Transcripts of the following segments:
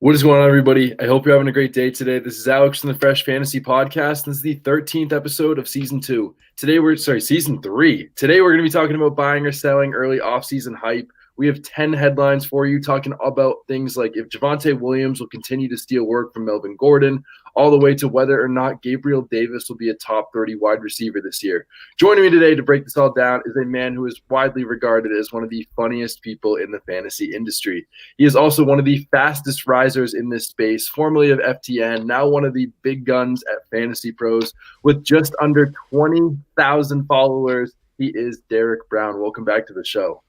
What is going on, everybody? I hope you're having a great day today. This is Alex from the Fresh Fantasy Podcast. This is the 13th episode of Season 2. Season 3. Today we're going to be talking about buying or selling early offseason hype. We have 10 headlines for you talking about things like if Javonte Williams will continue to steal work from Melvin Gordon, all the way to whether or not Gabriel Davis will be a top 30 wide receiver this year. Joining me today to break this all down is a man who is widely regarded as one of the funniest people in the fantasy industry. He is also one of the fastest risers in this space, formerly of FTN, now one of the big guns at FantasyPros with just under 20,000 followers. He is Derek Brown. Welcome back to the show.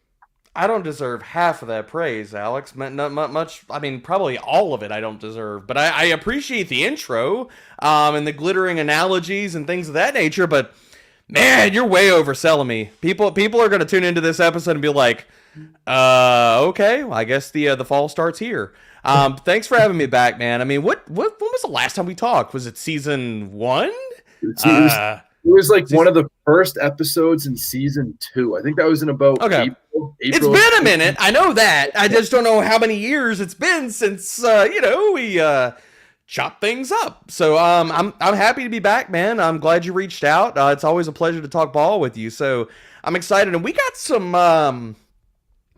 I don't deserve half of that praise, Alex. Not much. I mean, probably all of it I don't deserve. But I appreciate the intro and the glittering analogies and things of that nature. But man, you're way overselling me. People are going to tune into this episode and be like, okay, well, I guess the fall starts here. Thanks for having me back, man. I mean, when was the last time we talked? Was it season 1? It was like one of the first episodes in season 2. I think that was in about okay. April. It's been a minute. I know that. I just don't know how many years it's been since we chopped things up. So I'm happy to be back, man. I'm glad you reached out. It's always a pleasure to talk ball with you. So I'm excited, and we got some.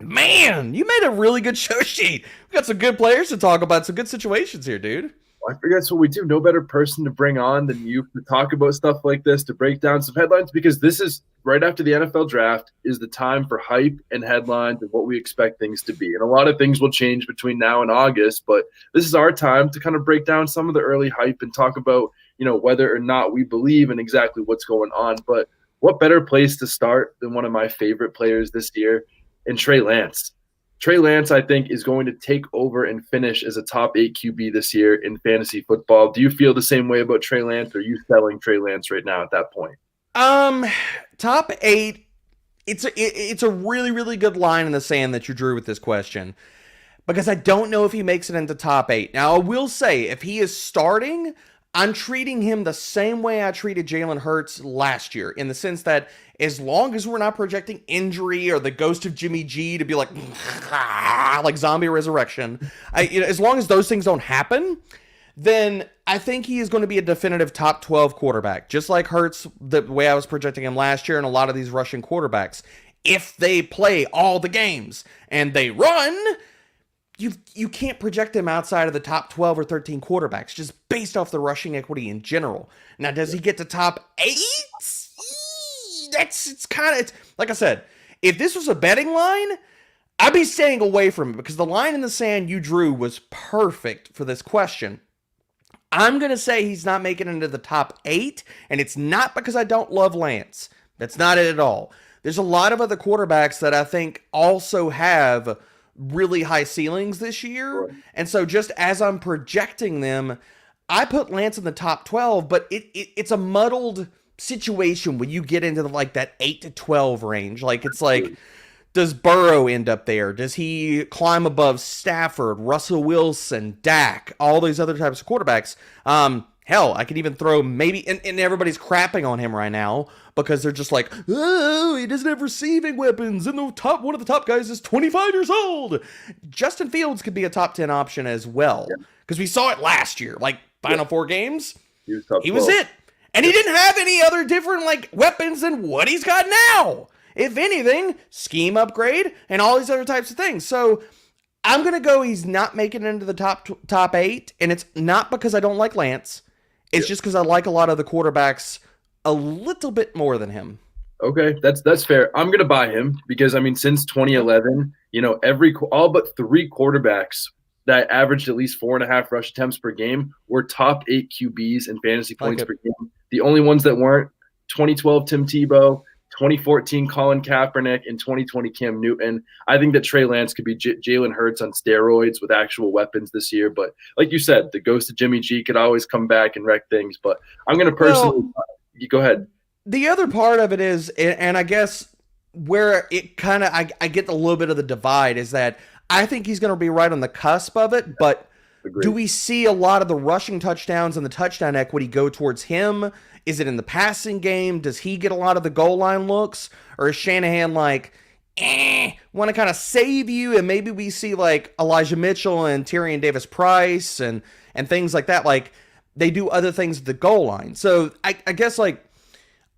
Man, you made a really good show sheet. We got some good players to talk about. Some good situations here, dude. I figure that's what we do. No better person to bring on than you to talk about stuff like this, to break down some headlines, because this is right after the NFL draft is the time for hype and headlines and what we expect things to be. And a lot of things will change between now and August, but this is our time to kind of break down some of the early hype and talk about, whether or not we believe in exactly what's going on. But what better place to start than one of my favorite players this year in Trey Lance? Trey Lance, I think, is going to take over and finish as a top 8 QB this year in fantasy football. Do you feel the same way about Trey Lance, or are you selling Trey Lance right now at that point? Top 8. It's a really, really good line in the sand that you drew with this question, because I don't know if he makes it into top 8. Now, I will say, if he is starting, I'm treating him the same way I treated Jalen Hurts last year, in the sense that as long as we're not projecting injury or the ghost of Jimmy G to be like zombie resurrection, as long as those things don't happen, then I think he is going to be a definitive top 12 quarterback, just like Hurts, the way I was projecting him last year, and a lot of these Russian quarterbacks. If they play all the games and they run, you can't project them outside of the top 12 or 13 quarterbacks just based off the rushing equity in general. Now, does he get to top 8? It's like I said, if this was a betting line, I'd be staying away from it, because the line in the sand you drew was perfect for this question. I'm going to say he's not making it into the top 8, and it's not because I don't love Lance. That's not it at all. There's a lot of other quarterbacks that I think also have really high ceilings this year, and so just as I'm projecting them, I put Lance in the top 12, but it's a muddled situation when you get into that 8 to 12 range. Does Burrow end up there? Does he climb above Stafford, Russell Wilson, Dak, all these other types of quarterbacks? Hell, I could even throw maybe, and everybody's crapping on him right now because they're just like, oh, he doesn't have receiving weapons, and one of the top guys is 25 years old. Justin Fields could be a top 10 option as well, because we saw it last year, final 4 games, he was it. And he didn't have any other different weapons than what he's got now. If anything, scheme upgrade and all these other types of things. So I'm going to go he's not making it into the top 8, and it's not because I don't like Lance. It's just because I like a lot of the quarterbacks a little bit more than him. Okay, that's fair. I'm going to buy him because, since 2011, all but 3 quarterbacks that averaged at least 4.5 rush attempts per game were top 8 QBs in fantasy points per game. The only ones that weren't, 2012 Tim Tebow, 2014 Colin Kaepernick, and 2020 Cam Newton. I think that Trey Lance could be Jalen Hurts on steroids with actual weapons this year. But like you said, the ghost of Jimmy G could always come back and wreck things. But I'm going to personally – go ahead. The other part of it is, and I guess where it kind of I get a little bit of the divide, is that I think he's going to be right on the cusp of it, but Agreed. Do we see a lot of the rushing touchdowns and the touchdown equity go towards him? Is it in the passing game? Does he get a lot of the goal line looks? Or is Shanahan want to kind of save you, and maybe we see like Elijah Mitchell and Tyrion Davis Price and things like that. Like they do other things at the goal line. So I guess like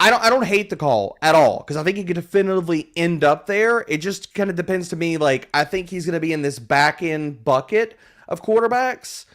I don't hate the call at all because I think he could definitively end up there. It just kind of depends to me. Like I think he's going to be in this back end bucket of quarterbacks,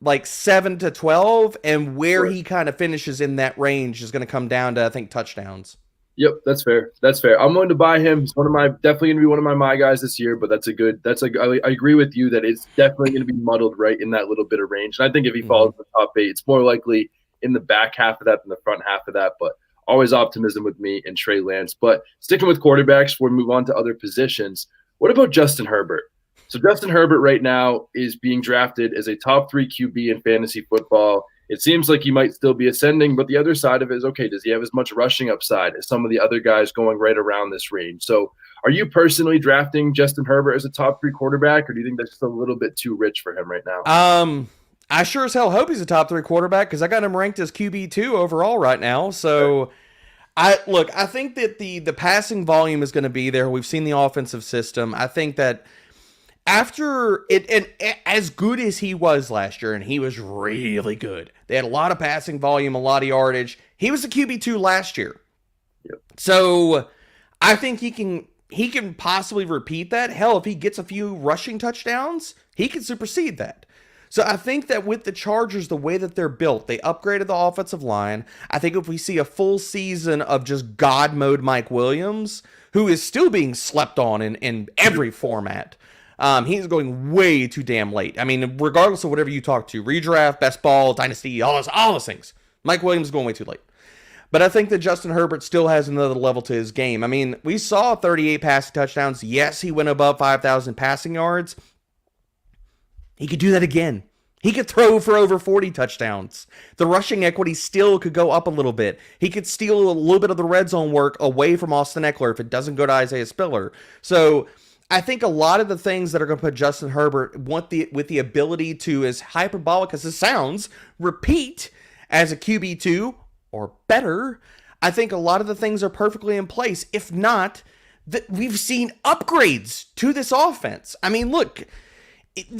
like 7 to 12, and where he kind of finishes in that range is going to come down to I think touchdowns. Yep, that's fair. That's fair. I'm going to buy him. He's definitely going to be one of my guys this year. But I agree with you that it's definitely going to be muddled right in that little bit of range. And I think if he falls in the top 8, it's more likely in the back half of that than the front half of that. But always optimism with me and Trey Lance. But sticking with quarterbacks before we move on to other positions, what about Justin Herbert? So Justin Herbert right now is being drafted as a top 3 QB in fantasy football. It seems like he might still be ascending, but the other side of it is, okay, does he have as much rushing upside as some of the other guys going right around this range? So are you personally drafting Justin Herbert as a top 3 quarterback, or do you think that's just a little bit too rich for him right now? I sure as hell hope he's a top 3 quarterback because I got him ranked as QB2 overall right now. So I think that the passing volume is going to be there. We've seen the offensive system. I think that after it, and as good as he was last year, and he was really good. They had a lot of passing volume, a lot of yardage. He was a QB2 last year. Yep. So I think he can possibly repeat that. Hell, if he gets a few rushing touchdowns, he can supersede that. So I think that with the Chargers, the way that they're built, they upgraded the offensive line. I think if we see a full season of just God mode Mike Williams, who is still being slept on in every format, he's going way too damn late. I mean, regardless of whatever you talk to, redraft, best ball, dynasty, all those things, Mike Williams is going way too late. But I think that Justin Herbert still has another level to his game. I mean, we saw 38 passing touchdowns. Yes, he went above 5,000 passing yards. He could do that again. He could throw for over 40 touchdowns. The rushing equity still could go up a little bit. He could steal a little bit of the red zone work away from Austin Eckler if it doesn't go to Isaiah Spiller. So I think a lot of the things that are going to put Justin Herbert with the ability to, as hyperbolic as it sounds, repeat as a QB2 or better, I think a lot of the things are perfectly in place. If not, that we've seen upgrades to this offense. I mean, look,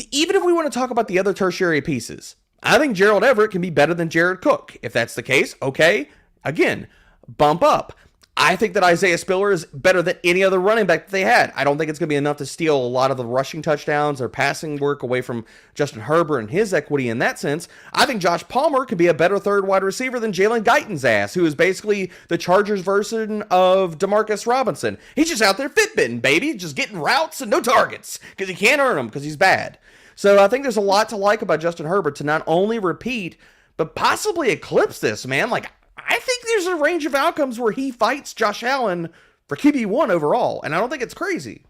even if we want to talk about the other tertiary pieces, I think Gerald Everett can be better than Jared Cook. If that's the case, okay, again, bump up. I think that Isaiah Spiller is better than any other running back that they had. I don't think it's going to be enough to steal a lot of the rushing touchdowns or passing work away from Justin Herbert and his equity in that sense. I think Josh Palmer could be a better third wide receiver than Jalen Guyton's ass, who is basically the Chargers version of Demarcus Robinson. He's just out there Fitbitting, baby, just getting routes and no targets because he can't earn them because he's bad. So I think there's a lot to like about Justin Herbert to not only repeat, but possibly eclipse this, man. Like, I think there's a range of outcomes where he fights Josh Allen for QB1 overall, and I don't think it's crazy.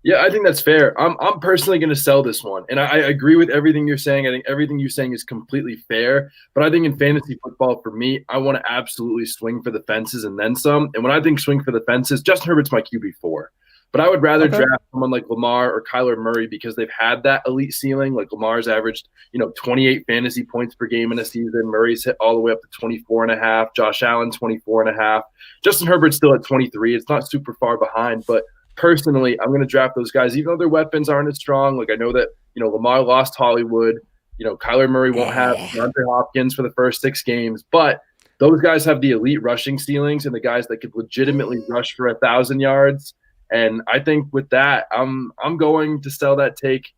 Yeah, I think that's fair. I'm personally going to sell this one, and I agree with everything you're saying. I think everything you're saying is completely fair, but I think in fantasy football, for me, I want to absolutely swing for the fences and then some. And when I think swing for the fences, Justin Herbert's my QB4. But I would rather draft someone like Lamar or Kyler Murray because they've had that elite ceiling. Like Lamar's averaged, 28 fantasy points per game in a season. Murray's hit all the way up to 24.5. Josh Allen, 24.5. Justin Herbert's still at 23. It's not super far behind. But personally, I'm going to draft those guys, even though their weapons aren't as strong. Like I know that, Lamar lost Hollywood. Kyler Murray won't have DeAndre Hopkins for the first 6 games. But those guys have the elite rushing ceilings and the guys that could legitimately rush for 1,000 yards. And I think with that, I'm going to sell that take,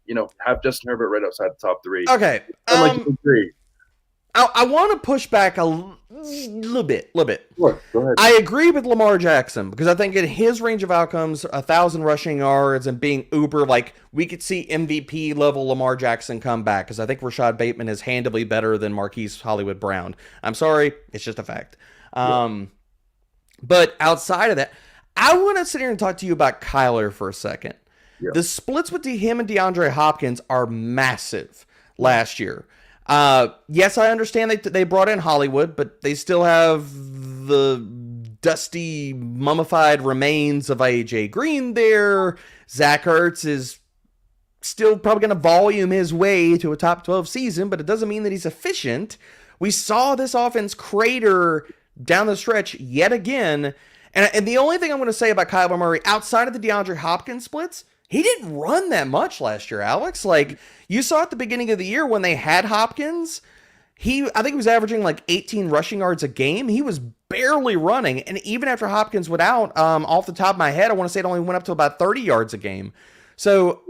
have Justin Herbert right outside the top 3. Okay. Three. I want to push back a little bit. Sure, go ahead. I agree with Lamar Jackson because I think in his range of outcomes, 1,000 rushing yards and being uber, like we could see MVP level Lamar Jackson come back because I think Rashad Bateman is handily better than Marquise Hollywood Brown. I'm sorry. It's just a fact. But outside of that, I want to sit here and talk to you about Kyler for a second. Yeah. The splits with him and DeAndre Hopkins are massive last year. Yes, I understand they brought in Hollywood, but they still have the dusty, mummified remains of A.J. Green there. Zach Ertz is still probably going to volume his way to a top 12 season, but it doesn't mean that he's efficient. We saw this offense crater down the stretch yet again. And the only thing I'm going to say about Kyler Murray outside of the DeAndre Hopkins splits, he didn't run that much last year, Alex. Like you saw at the beginning of the year when they had Hopkins, I think he was averaging like 18 rushing yards a game. He was barely running. And even after Hopkins went out, off the top of my head, I want to say it only went up to about 30 yards a game. So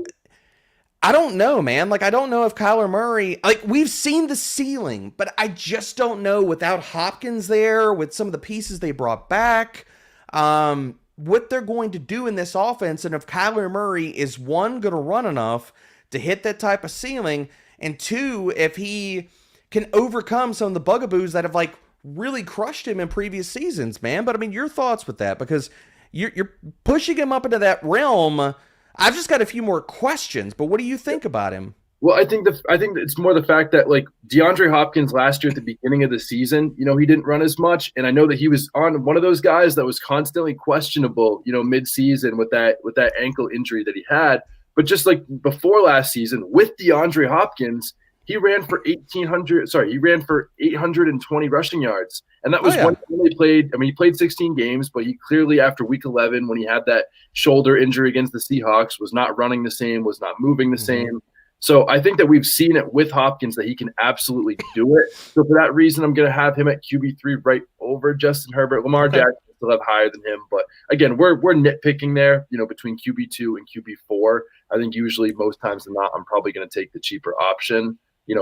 I don't know, man. Like, I don't know if Kyler Murray, like, we've seen the ceiling, but I just don't know without Hopkins there, with some of the pieces they brought back, what they're going to do in this offense. And if Kyler Murray is, one, going to run enough to hit that type of ceiling, and two, if he can overcome some of the bugaboos that have, like, really crushed him in previous seasons, man. But, I mean, your thoughts with that, because you're pushing him up into that realm. I've just got a few more questions, but what do you think about him? Well, I think it's more the fact that like DeAndre Hopkins last year at the beginning of the season, he didn't run as much, and I know that he was on one of those guys that was constantly questionable, mid-season with that ankle injury that he had. But just like before last season, with DeAndre Hopkins, he ran for 820 rushing yards. And that was when he only played. I mean, he played 16 games, but he clearly, after week 11, when he had that shoulder injury against the Seahawks, was not running the same, was not moving the same. So I think that we've seen it with Hopkins that he can absolutely do it. So for that reason, I'm going to have him at QB3 right over Justin Herbert. Lamar Jackson still have higher than him. But again, we're nitpicking there, between QB2 and QB4. I think usually most times than not, I'm probably going to take the cheaper option,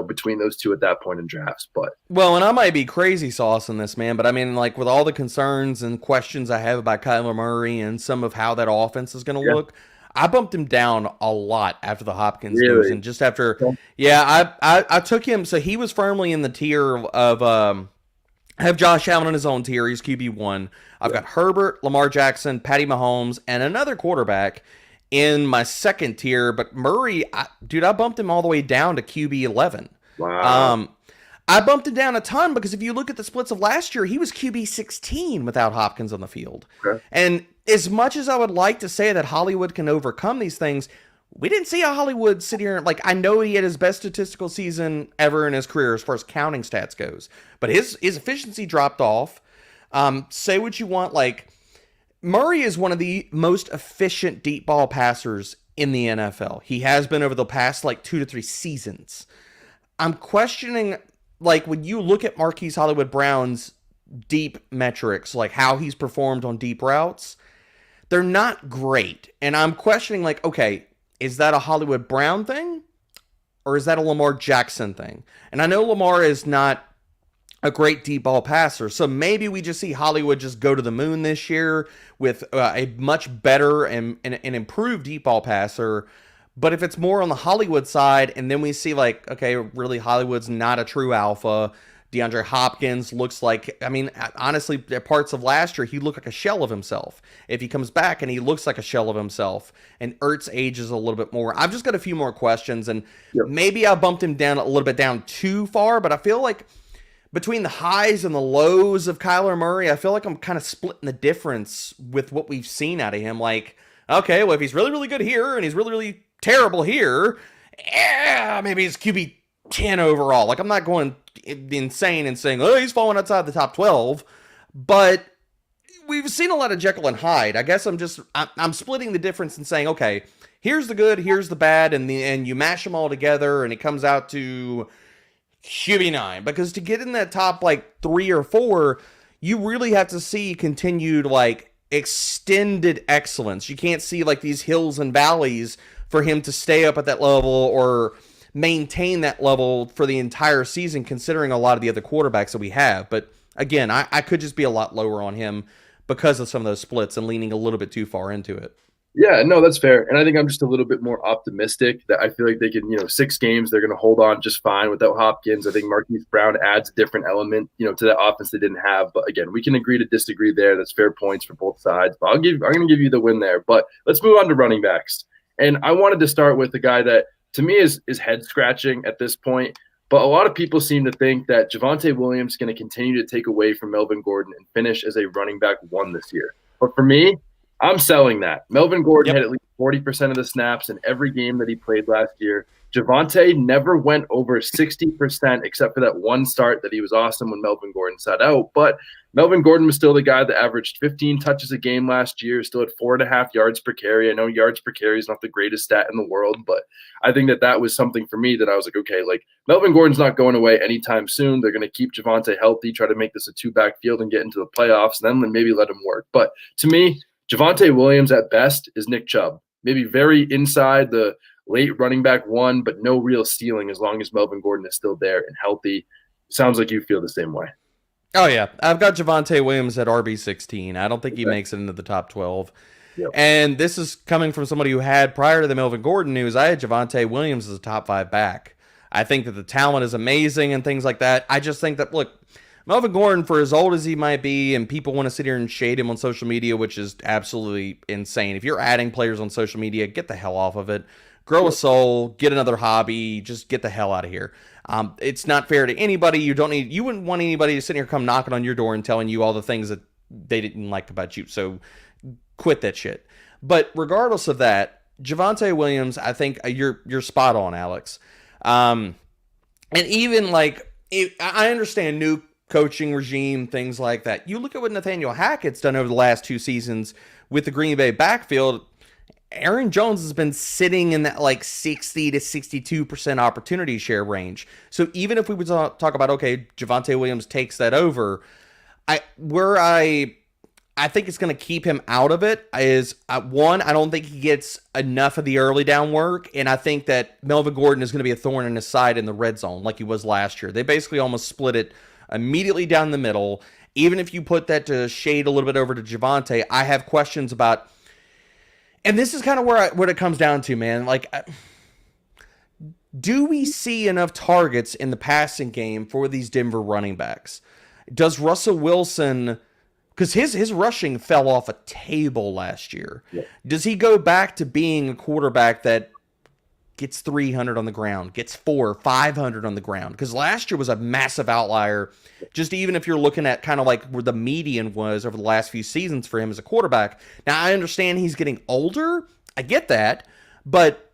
between those two at that point in drafts. But and I might be crazy sauce in this, man, but I mean, like, with all the concerns and questions I have about Kyler Murray and some of how that offense is going to look, I bumped him down a lot after the Hopkins news, and just after, I took him. So he was firmly in the tier of, I have Josh Allen in his own tier. He's QB1. I've got Herbert, Lamar Jackson, Patty Mahomes, and another quarterback in my second tier. But Murray, I bumped him all the way down to QB11. Wow. I bumped him down a ton because if you look at the splits of last year, he was QB16 without Hopkins on the field. Okay. And as much as I would like to say that Hollywood can overcome these things, we didn't see a Hollywood sit here. Like, I know he had his best statistical season ever in his career as far as counting stats goes, but his efficiency dropped off. Say what you want, like, Murray is one of the most efficient deep ball passers in the NFL. He has been over the past, 2 to 3 seasons. I'm questioning, when you look at Marquise Hollywood Brown's deep metrics, like how he's performed on deep routes, they're not great. And I'm questioning, okay, is that a Hollywood Brown thing? Or is that a Lamar Jackson thing? And I know Lamar is not a great deep ball passer, so maybe we just see Hollywood just go to the moon this year with a much better and improved deep ball passer. But if it's more on the Hollywood side, and then we see okay, really Hollywood's not a true alpha. DeAndre Hopkins looks like, I mean, honestly, parts of last year, he looked like a shell of himself. If he comes back and he looks like a shell of himself, and Ertz ages a little bit more, I've just got a few more questions, and maybe I bumped him down a little bit down too far, but I feel like between the highs and the lows of Kyler Murray, I feel like I'm kind of splitting the difference with what we've seen out of him. Okay, well, if he's really, really good here and he's really, really terrible here, maybe he's QB 10 overall. I'm not going insane and saying, oh, he's falling outside the top 12, but we've seen a lot of Jekyll and Hyde. I guess I'm splitting the difference and saying, okay, here's the good, here's the bad, and you mash them all together, and it comes out to QB9. Because to get in that top 3 or 4, you really have to see continued extended excellence. You can't see these hills and valleys for him to stay up at that level or maintain that level for the entire season, considering a lot of the other quarterbacks that we have. But again, I could just be a lot lower on him because of some of those splits and leaning a little bit too far into it. Yeah, no, that's fair. And I think I'm just a little bit more optimistic that I feel like they can, 6 games, they're going to hold on just fine without Hopkins. I think Marquise Brown adds a different element, to that offense they didn't have. But again, we can agree to disagree there. That's fair points for both sides. But I'm going to give you the win there. But let's move on to running backs. And I wanted to start with the guy that, to me, is head scratching at this point. But a lot of people seem to think that Javonte Williams is going to continue to take away from Melvin Gordon and finish as a running back 1 this year. But for me, I'm selling that. Melvin Gordon had Yep. at least 40% of the snaps in every game that he played last year. Javonte never went over 60% except for that one start that he was awesome when Melvin Gordon sat out. But Melvin Gordon was still the guy that averaged 15 touches a game last year, still at 4.5 yards per carry. I know yards per carry is not the greatest stat in the world, but I think that was something for me that I was like, okay, like Melvin Gordon's not going away anytime soon. They're going to keep Javonte healthy, try to make this a two-back field and get into the playoffs, and then maybe let him work. But to me, Javonte Williams at best is Nick Chubb. Maybe very inside the late running back one, but no real ceiling as long as Melvin Gordon is still there and healthy. Sounds like you feel the same way. Oh, yeah. I've got Javonte Williams at RB16. I don't think he makes it into the top 12. Yep. And this is coming from somebody who had, prior to the Melvin Gordon news, I had Javonte Williams as a top 5 back. I think that the talent is amazing and things like that. I just think that, look, Melvin Gordon, for as old as he might be, and people want to sit here and shade him on social media, which is absolutely insane. If you're adding players on social media, get the hell off of it. Grow a soul, get another hobby, just get the hell out of here. It's not fair to anybody. You wouldn't want anybody to sit here come knocking on your door and telling you all the things that they didn't like about you. So quit that shit. But regardless of that, Javonte Williams, I think you're spot on, Alex. And even like, I understand new coaching regime, things like that. You look at what Nathaniel Hackett's done over the last 2 seasons with the Green Bay backfield. Aaron Jones has been sitting in that like 60 to 62% opportunity share range. So even if we would talk about, okay, Javonte Williams takes that over, I think it's going to keep him out of it is, one, I don't think he gets enough of the early down work, and I think that Melvin Gordon is going to be a thorn in his side in the red zone like he was last year. They basically almost split it immediately down the middle. Even if you put that to shade a little bit over to Javonte, I have questions about, and this is kind of what it comes down to, man. Like, do we see enough targets in the passing game for these Denver running backs? Does Russell Wilson, because his rushing fell off a table last year, does he go back to being a quarterback that gets 300 on the ground, gets 500 on the ground? Because last year was a massive outlier, just even if you're looking at kind of like where the median was over the last few seasons for him as a quarterback. Now, I understand he's getting older. I get that. But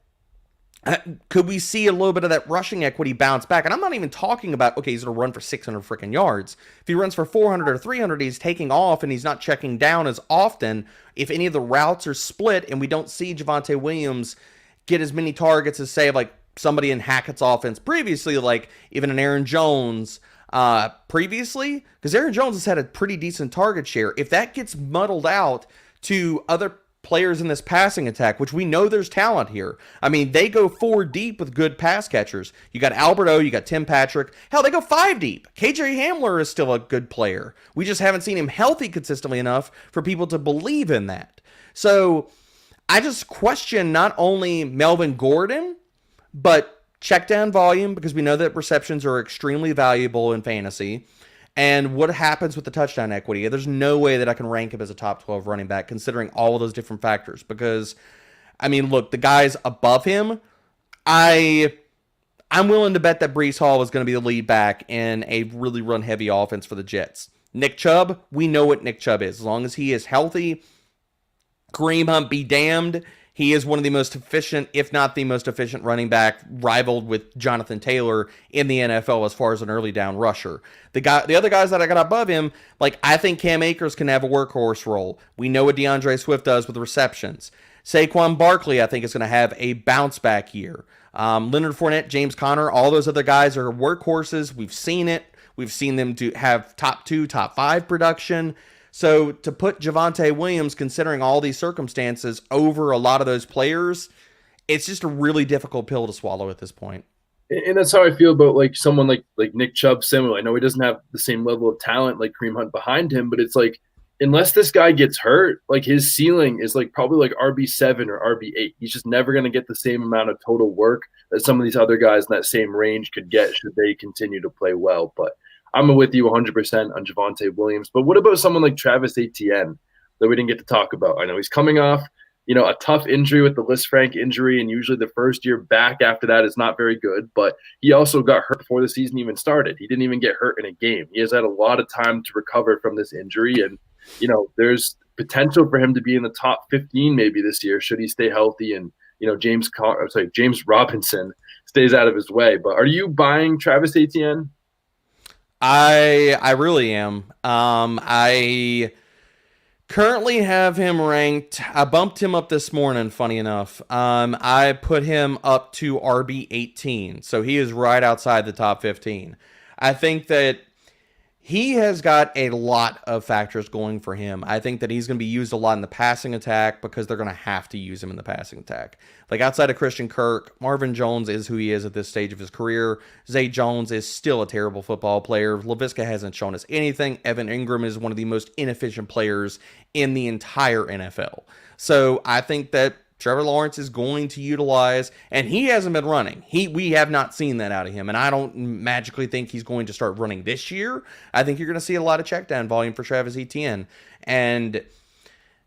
could we see a little bit of that rushing equity bounce back? And I'm not even talking about, okay, he's going to run for 600 freaking yards. If he runs for 400 or 300, he's taking off and he's not checking down as often. If any of the routes are split and we don't see Javonte Williams get as many targets as, say, like somebody in Hackett's offense previously, like even an Aaron Jones previously, because Aaron Jones has had a pretty decent target share. If that gets muddled out to other players in this passing attack, which we know there's talent here. I mean, they go 4 deep with good pass catchers. You got Alberto, you got Tim Patrick. Hell, they go 5 deep. KJ Hamler is still a good player. We just haven't seen him healthy consistently enough for people to believe in that. So I just question not only Melvin Gordon, but check down volume, because we know that receptions are extremely valuable in fantasy. And what happens with the touchdown equity? There's no way that I can rank him as a top 12 running back considering all of those different factors. Because, I mean, look, the guys above him, I'm willing to bet that Breece Hall is going to be the lead back in a really run-heavy offense for the Jets. Nick Chubb, we know what Nick Chubb is. As long as he is healthy, Kareem Hunt be damned, he is one of the most efficient, if not the most efficient running back, rivaled with Jonathan Taylor in the NFL as far as an early down rusher. The other guys that I got above him, like, I think Cam Akers can have a workhorse role. We know what DeAndre Swift does with receptions. Saquon Barkley, I think, is going to have a bounce back year. Leonard Fournette, James Conner, all those other guys are workhorses. We've seen it. We've seen them to have top 2, top 5 production. So to put Javonte Williams, considering all these circumstances, over a lot of those players, it's just a really difficult pill to swallow at this point. And that's how I feel about like someone like Nick Chubb similar. I know he doesn't have the same level of talent like Kareem Hunt behind him, but it's like, unless this guy gets hurt, like his ceiling is like probably like RB7 or RB8. He's just never going to get the same amount of total work that some of these other guys in that same range could get should they continue to play well. But I'm with you 100% on Javonte Williams. But what about someone like Travis Etienne that we didn't get to talk about? I know he's coming off, a tough injury with the Lisfranc injury, and usually the first year back after that is not very good. But he also got hurt before the season even started. He didn't even get hurt in a game. He has had a lot of time to recover from this injury, and there's potential for him to be in the top 15 maybe this year should he stay healthy and James Robinson stays out of his way. But are you buying Travis Etienne? I really am. I currently have him ranked. I bumped him up this morning, funny enough. I put him up to RB 18, so he is right outside the top 15. I think that he has got a lot of factors going for him. I think that he's going to be used a lot in the passing attack because they're going to have to use him in the passing attack. Like outside of Christian Kirk, Marvin Jones is who he is at this stage of his career. Zay Jones is still a terrible football player. Laviska hasn't shown us anything. Evan Ingram is one of the most inefficient players in the entire NFL. So I think that Trevor Lawrence is going to utilize, and he hasn't been running. We have not seen that out of him, and I don't magically think he's going to start running this year. I think you're going to see a lot of check down volume for Travis Etienne. And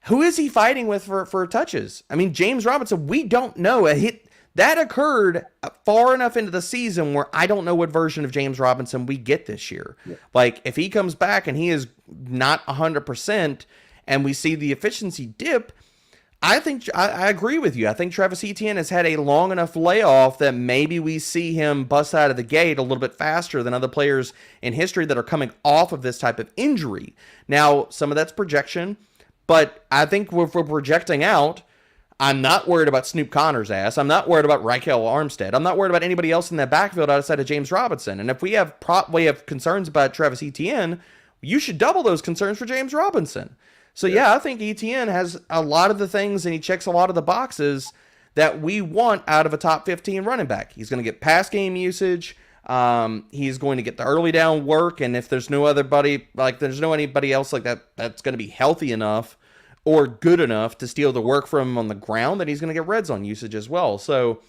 who is he fighting with for touches? I mean, James Robinson, we don't know. That occurred far enough into the season where I don't know what version of James Robinson we get this year. Yeah. Like, if he comes back and he is not 100% and we see the efficiency dip, I think I agree with you. I think Travis Etienne has had a long enough layoff that maybe we see him bust out of the gate a little bit faster than other players in history that are coming off of this type of injury. Now, some of that's projection, but I think if we're projecting out, I'm not worried about Snoop Connor's ass. I'm not worried about Raquel Armstead. I'm not worried about anybody else in that backfield outside of James Robinson. And if we have concerns about Travis Etienne, you should double those concerns for James Robinson. So, yeah, I think Etienne has a lot of the things, and he checks a lot of the boxes that we want out of a top 15 running back. He's going to get pass game usage. He's going to get the early down work, and if there's no anybody else like that that's going to be healthy enough or good enough to steal the work from him on the ground, then he's going to get red zone usage as well. So,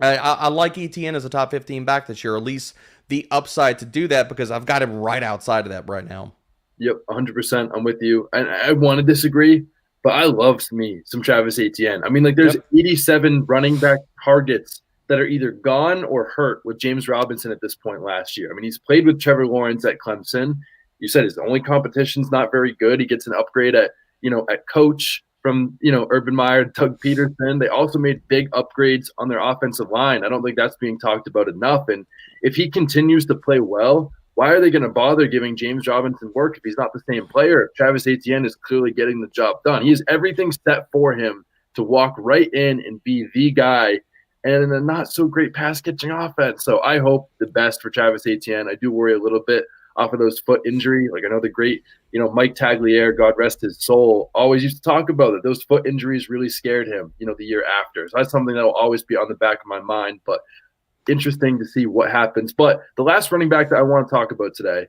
I like Etienne as a top 15 back this year, or at least the upside to do that, because I've got him right outside of that right now. Yep, 100%. I'm with you. And I want to disagree, but I love some Travis Etienne. I mean, like, there's 87 running back targets that are either gone or hurt with James Robinson at this point last year. I mean, he's played with Trevor Lawrence at Clemson. You said his only competition's not very good. He gets an upgrade at coach from, Urban Meyer, Doug Peterson. They also made big upgrades on their offensive line. I don't think that's being talked about enough. And if he continues to play well, why are they going to bother giving James Robinson work if he's not the same player? If Travis Etienne is clearly getting the job done. He has everything set for him to walk right in and be the guy, and in a not-so-great pass-catching offense. So I hope the best for Travis Etienne. I do worry a little bit off of those foot injury. Like, I know the great, Mike Tagliere, God rest his soul, always used to talk about that. Those foot injuries really scared him, the year after. So that's something that will always be on the back of my mind. But interesting to see what happens. But the last running back that I want to talk about today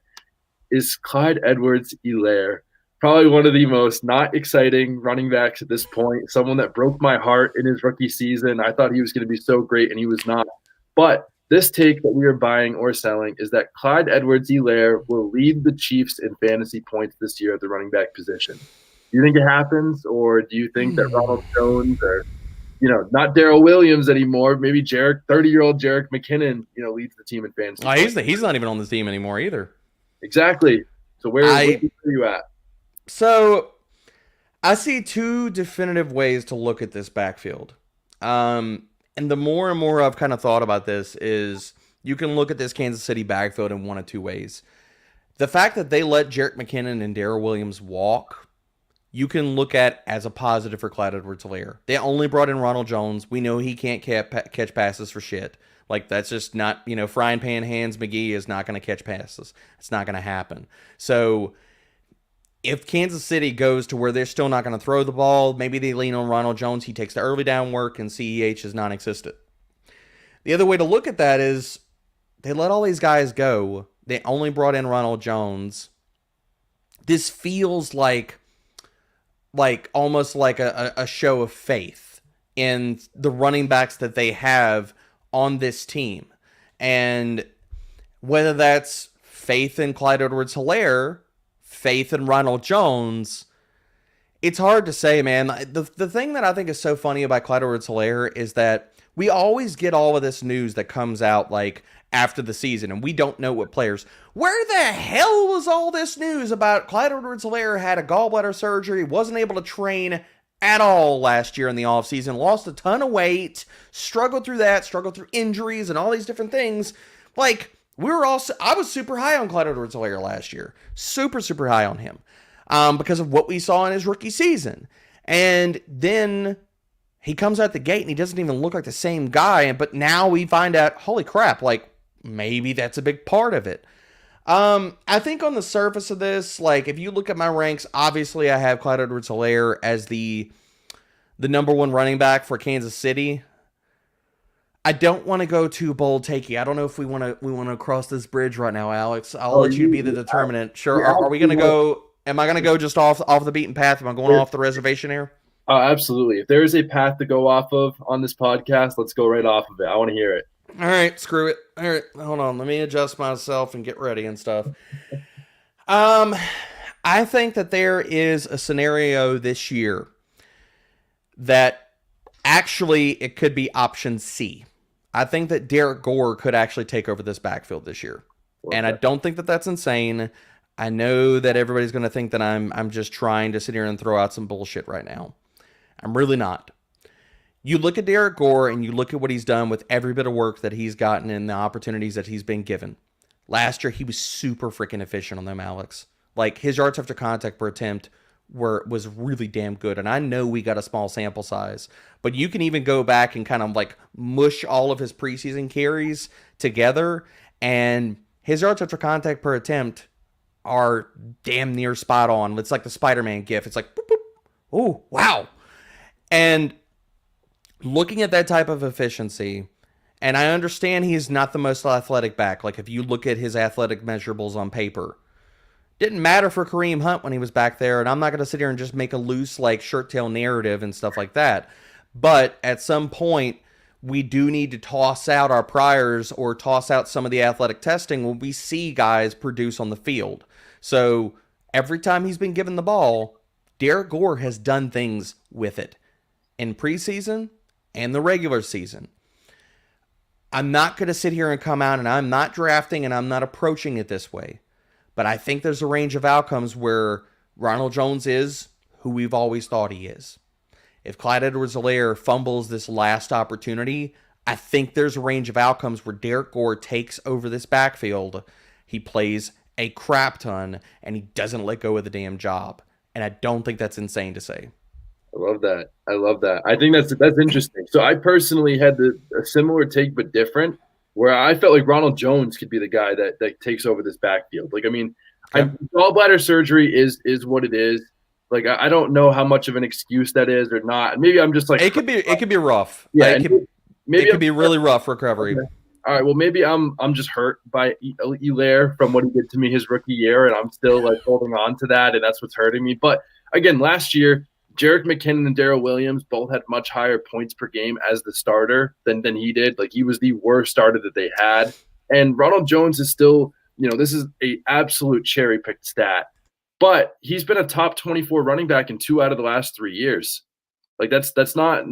is Clyde Edwards-Helaire. Probably one of the most not exciting running backs at this point. Someone that broke my heart in his rookie season. I thought he was going to be so great, and he was not. But this take that we are buying or selling is that Clyde Edwards-Helaire will lead the Chiefs in fantasy points this year at the running back position. Do you think it happens, or do you think that Ronald Jones or not Darrell Williams anymore, maybe 30-year-old Jerick McKinnon, leads the team in fantasy? Oh, he's not even on the team anymore either. Exactly. So where are you at? So I see two definitive ways to look at this backfield. And the more and more I've kind of thought about this is you can look at this Kansas City backfield in one of two ways. The fact that they let Jerick McKinnon and Darrell Williams walk, you can look at as a positive for Clyde Edwards-Helaire. They only brought in Ronald Jones. We know he can't catch passes for shit. Like, that's just not, frying pan hands McGee is not going to catch passes. It's not going to happen. So if Kansas City goes to where they're still not going to throw the ball, maybe they lean on Ronald Jones. He takes the early down work, and CEH is non-existent. The other way to look at that is they let all these guys go. They only brought in Ronald Jones. This feels like almost like a show of faith in the running backs that they have on this team. And whether that's faith in Clyde Edwards-Helaire, faith in Ronald Jones, it's hard to say, man. The thing that I think is so funny about Clyde Edwards-Helaire is that we always get all of this news that comes out like after the season, and we don't know what players. Where the hell was all this news about Clyde Edwards-Helaire had a gallbladder surgery, wasn't able to train at all last year in the offseason, lost a ton of weight, struggled through injuries and all these different things. Like, I was super high on Clyde Edwards-Helaire last year. Super, super high on him. Because of what we saw in his rookie season. And then he comes out the gate and he doesn't even look like the same guy. But now we find out, holy crap, like, maybe that's a big part of it. I think on the surface of this, like, if you look at my ranks, obviously I have Clyde Edwards-Helaire as the number one running back for Kansas City. I don't want to go too bold takey. I don't know if we want to cross this bridge right now, Alex. I'll let you be the determinant. Sure. Are we going to go? Am I going to go just off the beaten path? Am I going off the reservation here? Absolutely. If there is a path to go off of on this podcast, let's go right off of it. I want to hear it. All right, screw it. All right, hold on. Let me adjust myself and get ready and stuff. I think that there is a scenario this year that actually it could be option C. I think that Derek Gore could actually take over this backfield this year. And I don't think that that's insane. I know that everybody's going to think that I'm just trying to sit here and throw out some bullshit right now. I'm really not. You look at Derek Gore and you look at what he's done with every bit of work that he's gotten and the opportunities that he's been given. Last year, he was super freaking efficient on them, Alex. Like, his yards after contact per attempt was really damn good. And I know we got a small sample size, but you can even go back and kind of like mush all of his preseason carries together, and his yards after contact per attempt are damn near spot on. It's like the Spider-Man gif. It's like, boop, boop. Oh, wow. And looking at that type of efficiency, and I understand he's not the most athletic back. Like, if you look at his athletic measurables on paper, didn't matter for Kareem Hunt when he was back there, and I'm not going to sit here and just make a loose, like, shirt tail narrative and stuff like that. But at some point, we do need to toss out our priors or toss out some of the athletic testing when we see guys produce on the field. So every time he's been given the ball, Derek Gore has done things with it in preseason and the regular season. I'm not going to sit here and come out, and I'm not drafting and I'm not approaching it this way. But I think there's a range of outcomes where Ronald Jones is who we've always thought he is. If Clyde Edwards-Helaire fumbles this last opportunity, I think there's a range of outcomes where Derek Gore takes over this backfield. He plays a crap ton, and he doesn't let go of the damn job. And I don't think that's insane to say. I love that. I think that's interesting. So I personally had a similar take, but different, where I felt like Ronald Jones could be the guy that takes over this backfield. Like, I mean, okay. Gallbladder surgery is what it is. Like, I don't know how much of an excuse that is or not. Maybe I'm just like, it could be rough. Yeah, it could be really rough recovery. Okay. All right, well, maybe I'm just hurt by Helaire from what he did to me his rookie year, and I'm still like holding on to that, and that's what's hurting me. But again, last year, Jerick McKinnon and Darrell Williams both had much higher points per game as the starter than he did. Like, he was the worst starter that they had. And Ronald Jones is still, this is a absolute cherry-picked stat. But he's been a top 24 running back in 2 out of the last 3 years. Like, that's not,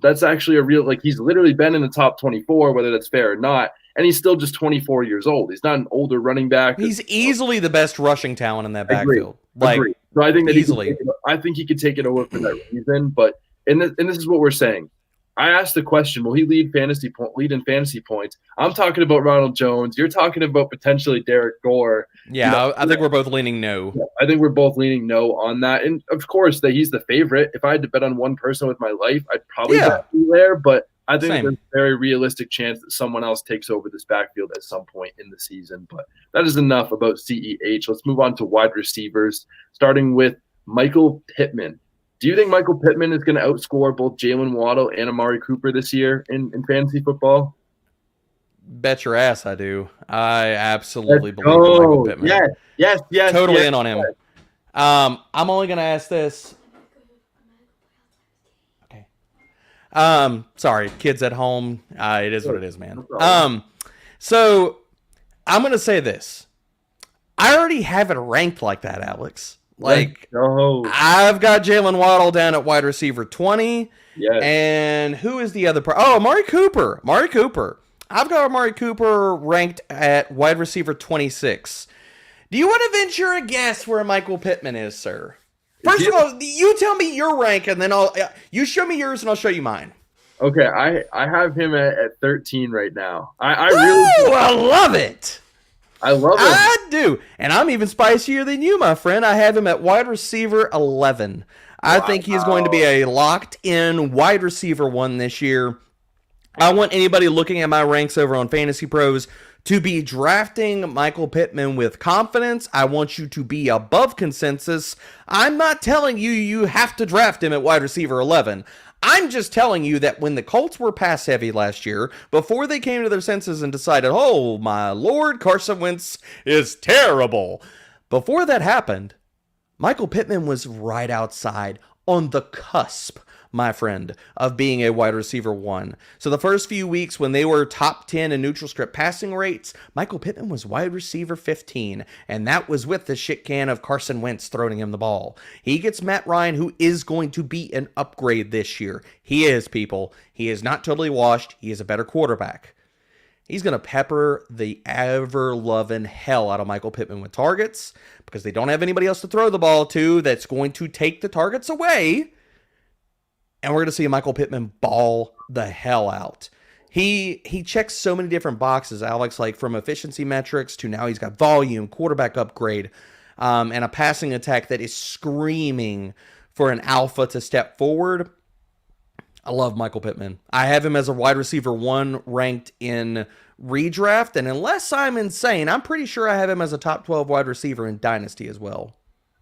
that's actually a real, like, he's literally been in the top 24, whether that's fair or not. And he's still just 24 years old. He's not an older running back. He's easily the best rushing talent in that backfield. Agree. So I think that easily. I think he could take it over for that reason. But and this is what we're saying. I asked the question, will he lead in fantasy points? I'm talking about Ronald Jones. You're talking about potentially Derek Gore. Yeah, I think we're both leaning no. Yeah, I think we're both leaning no on that. And of course, that he's the favorite. If I had to bet on one person with my life, I'd probably bet there. But I think there's a very realistic chance that someone else takes over this backfield at some point in the season. But that is enough about CEH. Let's move on to wide receivers, starting with Michael Pittman. Do you think Michael Pittman is going to outscore both Jalen Waddle and Amari Cooper this year in fantasy football? Bet your ass I do. I absolutely believe in Michael Pittman. Yes. Totally in on him. I'm only going to ask this. Okay. Sorry, kids at home. It is what it is, man. So I'm going to say this. I already have it ranked like that, Alex. Like, go. I've got Jalen Waddle down at wide receiver 20. Yes. And who is the other Oh, Amari Cooper. Amari Cooper. I've got Amari Cooper ranked at wide receiver 26. Do you want to venture a guess where Michael Pittman is, sir? First of all, you tell me your rank, and then you show me yours, and I'll show you mine. Okay, I have him at 13 right now. I love it. I love him. I do. And I'm even spicier than you, my friend. I have him at wide receiver 11. I think he's going to be a locked-in wide receiver 1 this year. I want anybody looking at my ranks over on FantasyPros to be drafting Michael Pittman with confidence. I want you to be above consensus. I'm not telling you have to draft him at wide receiver 11. I'm just telling you that when the Colts were pass heavy last year, before they came to their senses and decided, oh my Lord, Carson Wentz is terrible. Before that happened, Michael Pittman was right outside on the cusp, my friend, of being a wide receiver 1. So the first few weeks when they were top 10 in neutral script passing rates, Michael Pittman was wide receiver 15, and that was with the shit can of Carson Wentz throwing him the ball. He gets Matt Ryan, who is going to be an upgrade this year. He is, people. He is not totally washed. He is a better quarterback. He's going to pepper the ever-loving hell out of Michael Pittman with targets because they don't have anybody else to throw the ball to that's going to take the targets away. And we're going to see Michael Pittman ball the hell out. He checks so many different boxes, Alex, like from efficiency metrics to now he's got volume, quarterback upgrade, and a passing attack that is screaming for an alpha to step forward. I love Michael Pittman. I have him as a wide receiver 1 ranked in redraft, and unless I'm insane, I'm pretty sure I have him as a top 12 wide receiver in Dynasty as well.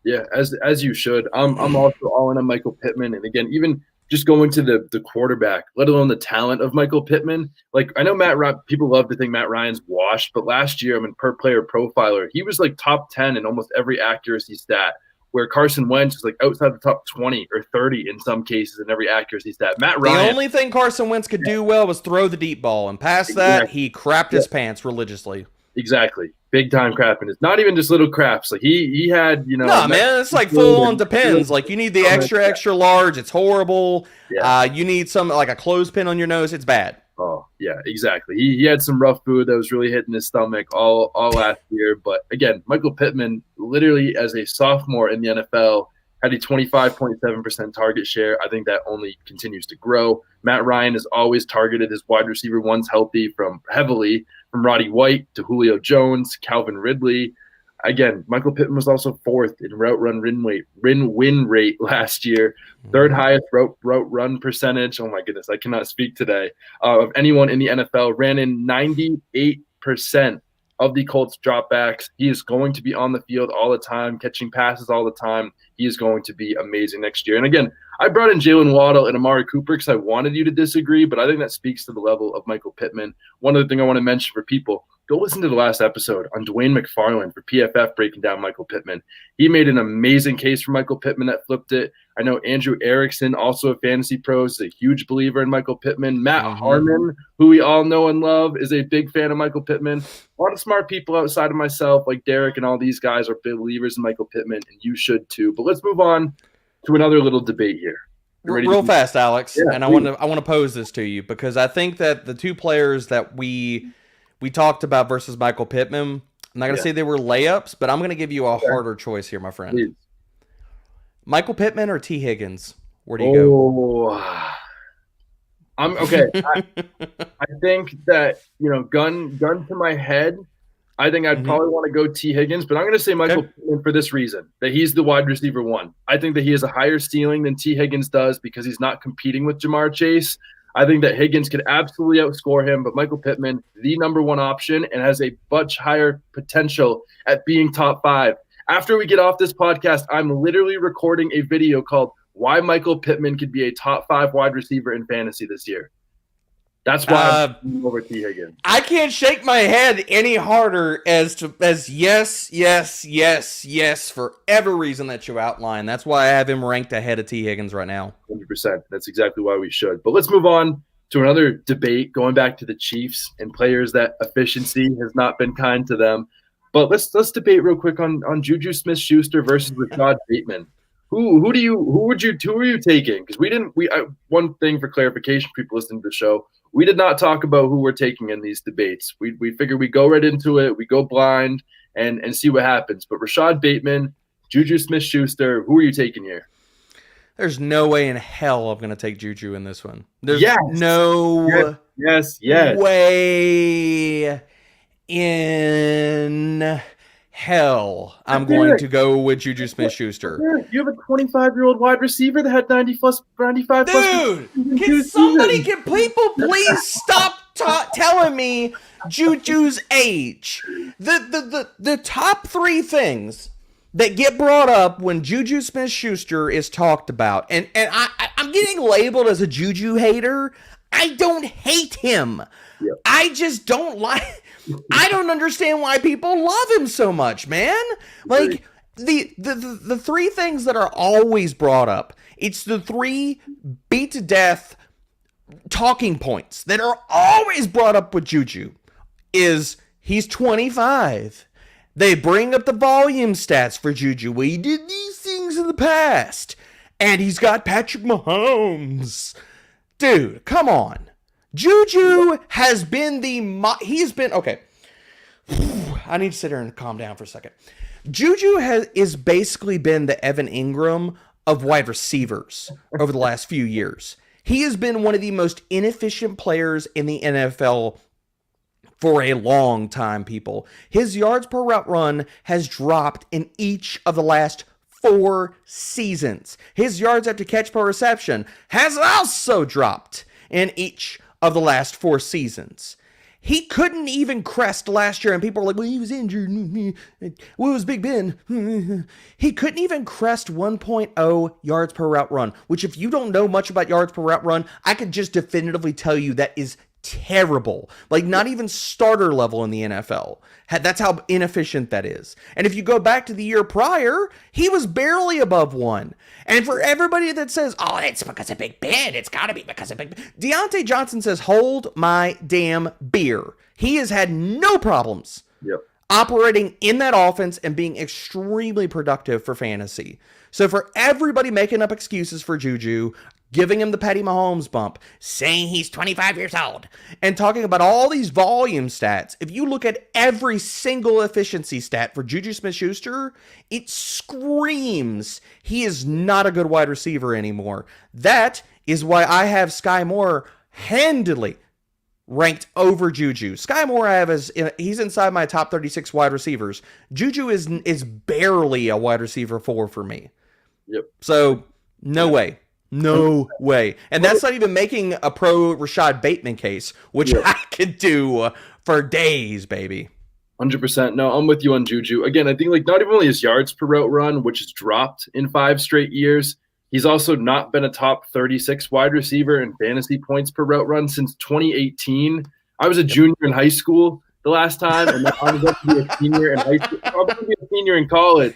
Yeah, as you should. I'm also all in on Michael Pittman, and again, even just going to the quarterback, let alone the talent of Michael Pittman. Like, I know people love to think Matt Ryan's washed, but last year, per player profiler, he was like top 10 in almost every accuracy stat, where Carson Wentz is like outside the top 20 or 30 in some cases in every accuracy stat. Matt Ryan. The only thing Carson Wentz could do well was throw the deep ball, and past that, he crapped his pants religiously. Exactly. Big time crapping. It's not even just little craps. Like he had, No, man, it's like full on depends. Like you need the extra large. It's horrible. Yeah. You need some like a clothespin on your nose. It's bad. Oh, yeah, exactly. He had some rough food that was really hitting his stomach all last year. But again, Michael Pittman, literally as a sophomore in the NFL, had a 25.7% target share. I think that only continues to grow. Matt Ryan has always targeted his wide receiver 1s healthy heavily from Roddy White to Julio Jones, Calvin Ridley. Again, Michael Pittman was also 4th in route run win rate last year, 3rd highest route run percentage. Oh my goodness, I cannot speak today. Of anyone in the NFL, ran in 98% of the Colts dropbacks. He is going to be on the field all the time, catching passes all the time. He is going to be amazing next year. And again, I brought in Jalen Waddle and Amari Cooper because I wanted you to disagree, but I think that speaks to the level of Michael Pittman. One other thing I want to mention for people, go listen to the last episode on Dwayne McFarland for PFF breaking down Michael Pittman. He made an amazing case for Michael Pittman that flipped it. I know Andrew Erickson, also a FantasyPros, is a huge believer in Michael Pittman. Matt Harmon, who we all know and love, is a big fan of Michael Pittman. A lot of smart people outside of myself, like Derek and all these guys, are big believers in Michael Pittman, and you should too. But let's move on to another little debate here. Real fast, Alex, yeah, and I want to pose this to you because I think that the two players that we talked about versus Michael Pittman, I'm not going to say they were layups, but I'm going to give you a harder choice here, my friend. Please. Michael Pittman or T. Higgins? Where do you go? I'm okay. I think that, gun to my head, I think I'd probably want to go T. Higgins, but I'm going to say Michael Pittman for this reason, that he's the wide receiver 1. I think that he has a higher ceiling than T. Higgins does because he's not competing with Jamar Chase. I think that Higgins could absolutely outscore him, but Michael Pittman, the number 1 option, and has a much higher potential at being top 5. After we get off this podcast, I'm literally recording a video called Why Michael Pittman Could Be a Top 5 Wide Receiver in Fantasy this year. That's why I'm over T. Higgins. I can't shake my head any harder as yes for every reason that you outlined. That's why I have him ranked ahead of T. Higgins right now. 100%. That's exactly why we should. But let's move on to another debate, going back to the Chiefs and players that efficiency has not been kind to them. But let's debate real quick on Juju Smith-Schuster versus Rashad Bateman. Who are you taking? Because one thing for clarification, people listening to the show, we did not talk about who we're taking in these debates. We figured we go right into it, we go blind and see what happens. But Rashad Bateman, Juju Smith-Schuster, who are you taking here? There's no way in hell I'm going to take Juju in this one. There's Yes. no yes. way in hell I'm going to go with Juju Smith-Schuster. You have a 25-year-old wide receiver that had 95 Dude, can people please stop telling me Juju's age? The top three things that get brought up when Juju Smith-Schuster is talked about, and I'm getting labeled as a Juju hater. I don't hate him. Yep. I just don't like. I don't understand why people love him so much, man. Like the three things that are always brought up. It's the three beat to death talking points that are always brought up with Juju. Is he's 25. They bring up the volume stats for Juju. Well, he did these things in the past. And he's got Patrick Mahomes. Dude, come on. Juju has been okay. I need to sit here and calm down for a second. Juju is basically been the Evan Ingram of wide receivers over the last few years. He has been one of the most inefficient players in the NFL for a long time, people. His yards per route run has dropped in each of the last 4 seasons. His yards after catch per reception has also dropped in each of the last 4 seasons. He couldn't even crest last year, and people were like, well, he was injured. Well, it was Big Ben. He couldn't even crest 1.0 yards per route run, which if you don't know much about yards per route run, I could just definitively tell you that is terrible. Like, not even starter level in the NFL. That's how inefficient that is. And if you go back to the year prior, he was barely above 1. And for everybody that says, oh, it's because of Big Ben, it's got to be because of Big Ben. Deontay Johnson says, hold my damn beer. He has had no problems operating in that offense and being extremely productive for fantasy. So for everybody making up excuses for Juju, giving him the Patty Mahomes bump, saying he's 25 years old, and talking about all these volume stats, if you look at every single efficiency stat for Juju Smith-Schuster, it screams he is not a good wide receiver anymore. That is why I have Sky Moore handily ranked over Juju. Sky Moore I have he's inside my top 36 wide receivers. Juju is barely a wide receiver 4 for me. Yep. So, no way. No way. And that's not even making a pro Rashad Bateman case, which I could do for days, baby. 100%. No, I'm with you on Juju. Again, I think like not even only his yards per route run, which has dropped in 5 straight years, he's also not been a top 36 wide receiver in fantasy points per route run since 2018. I was a junior in high school the last time, and I was up to be a senior in high school. I was going to be a senior in college.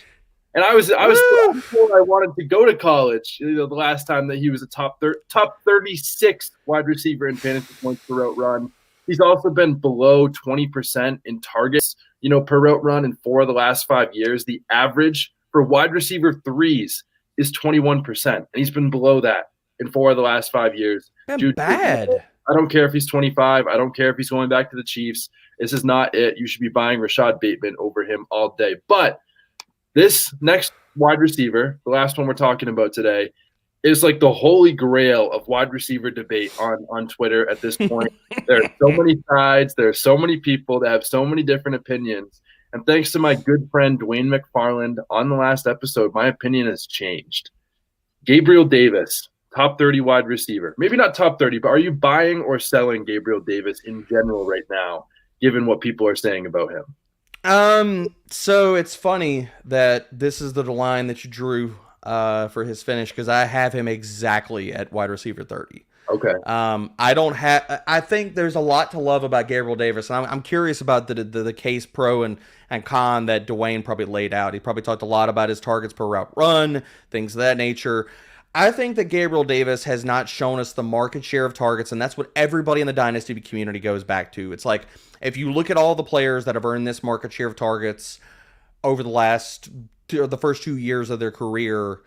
And I was told I wanted to go to college. The last time that he was a top 36 wide receiver in fantasy points per route run. He's also been below 20% in targets, per route run in 4 of the last 5 years. The average for wide receiver 3s is 21%, and he's been below that in 4 of the last 5 years. Dude, bad. I don't care if he's 25. I don't care if he's going back to the Chiefs. This is not it. You should be buying Rashad Bateman over him all day. But this next wide receiver, the last one we're talking about today, is like the holy grail of wide receiver debate on Twitter at this point. There are so many sides. There are so many people that have so many different opinions. And thanks to my good friend Dwayne McFarland on the last episode, my opinion has changed. Gabriel Davis, top 30 wide receiver. Maybe not top 30, but are you buying or selling Gabriel Davis in general right now, given what people are saying about him? So it's funny that this is the line that you drew for his finish, because I have him exactly at wide receiver 30. Okay. I think there's a lot to love about Gabriel Davis, and I'm curious about the case pro and con that Dwayne probably laid out. He probably talked a lot about his targets per route run, things of that nature. I think that Gabriel Davis has not shown us the market share of targets, and that's what everybody in the Dynasty community goes back to. It's like, if you look at all the players that have earned this market share of targets over the first 2 years of their career,